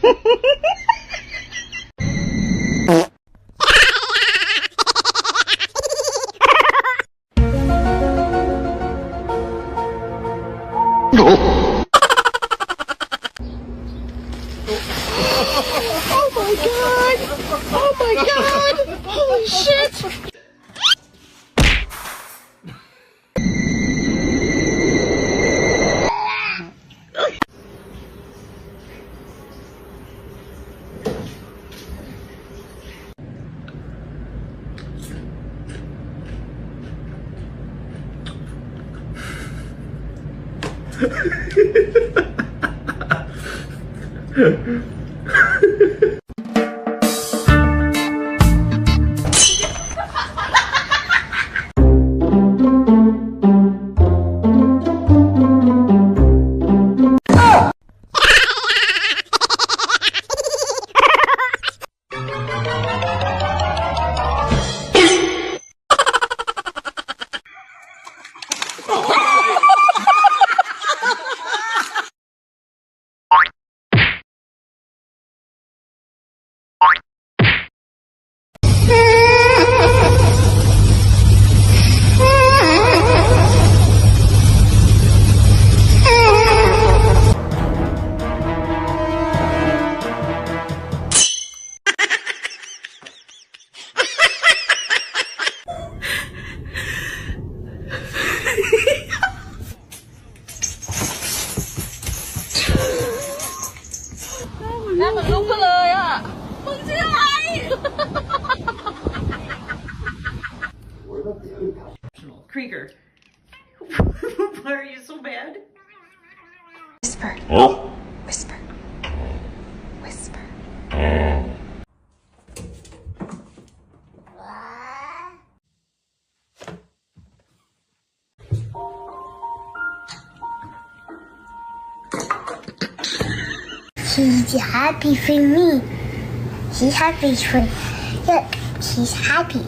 Oh my god! Oh my god! Holy shit! Krieger, why are you so mad? Whisper. Oh. Whisper. Whisper. She's happy for me. She's happy for... Look, she's happy.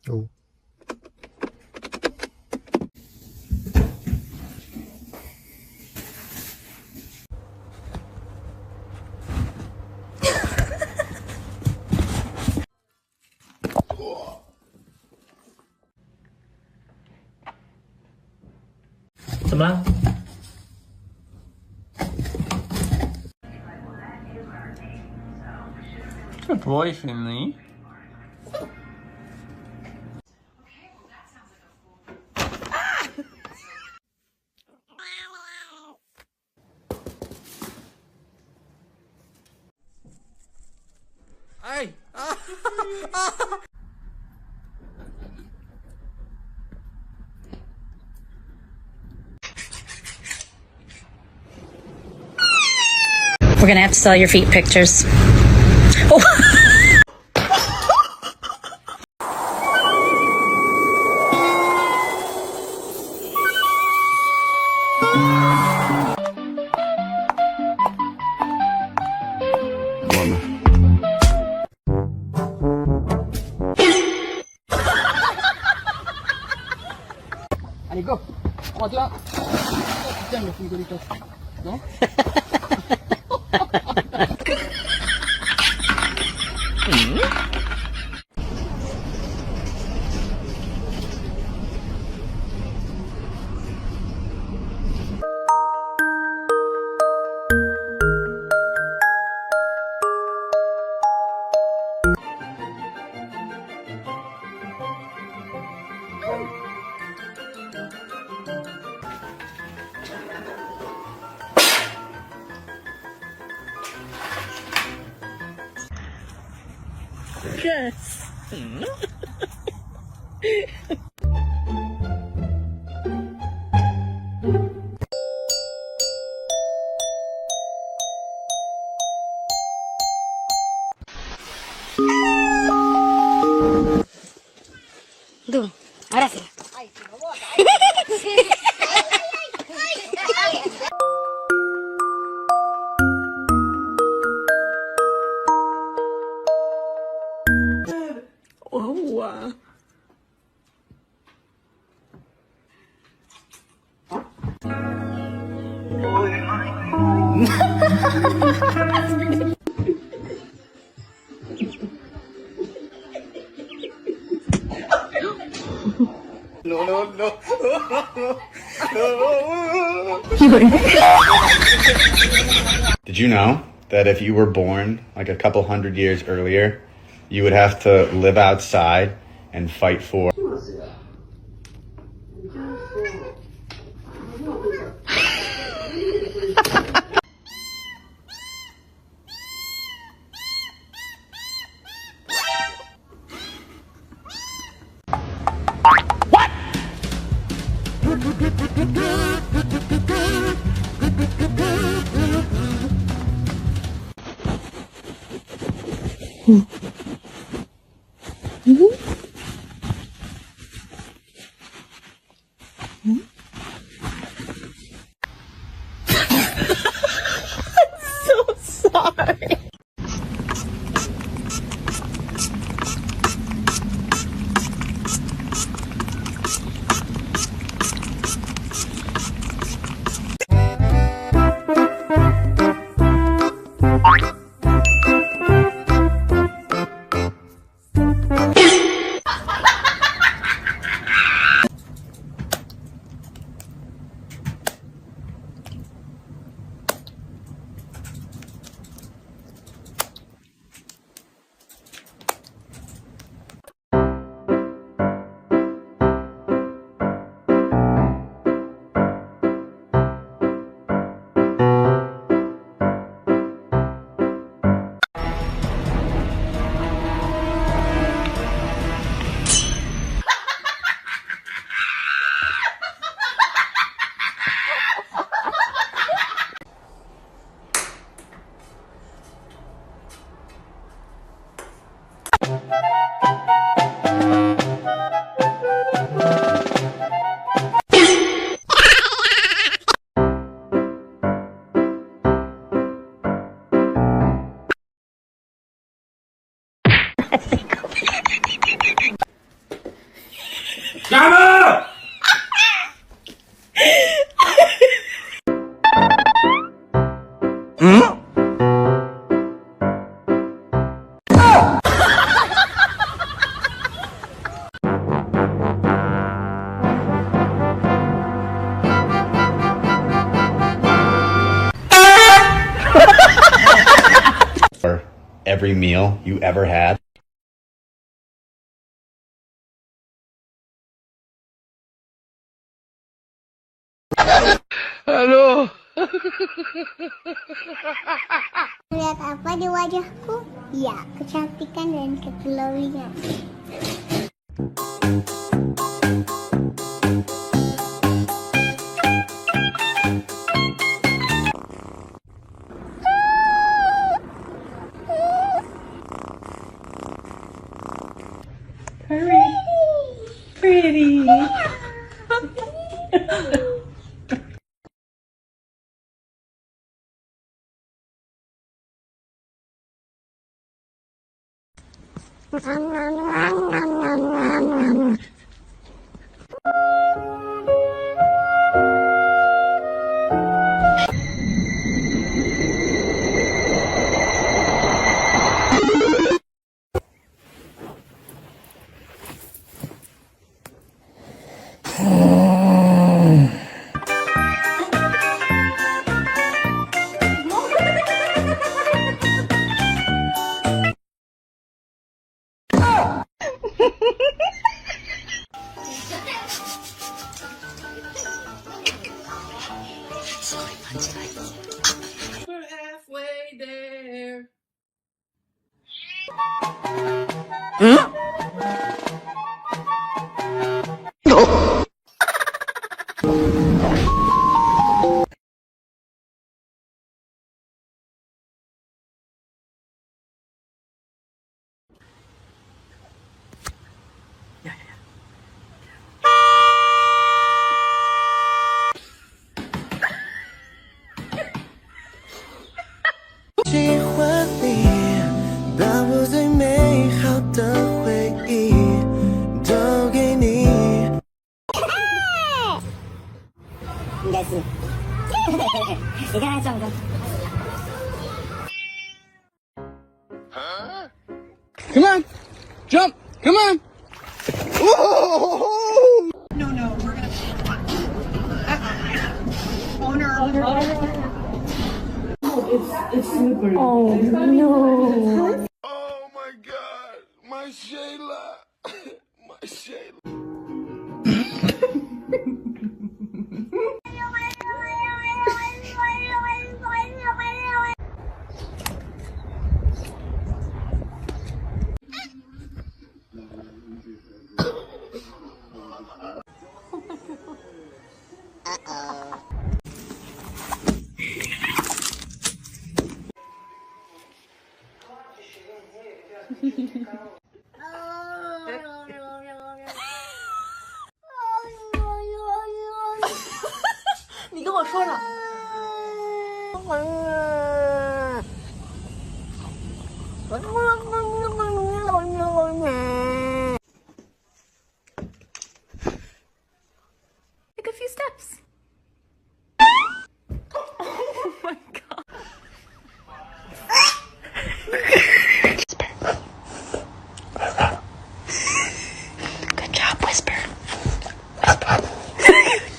Oh. Good boy, Finley. Ay! We're gonna have to sell your feet pictures. Oh. Anigo, ako lang. Diyan, may ko dito. No? Yes. Tú, ahora sí. Did you know that if you were born like a couple hundred years earlier, you would have to live outside and fight for? For every meal you ever had? Lihat apa di wajahku? Ya, kecantikan dan keglowingan. Pretty. We're halfway there. Come on. Jump. Come on. Whoa! No, we're gonna. Owner. Oh my God. My Shayla. My Shayla. Take a few steps. Oh my god. Good job, Whisper.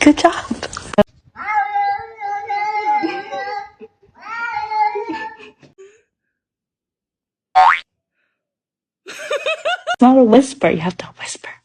Good job. It's not a whisper, you have to whisper.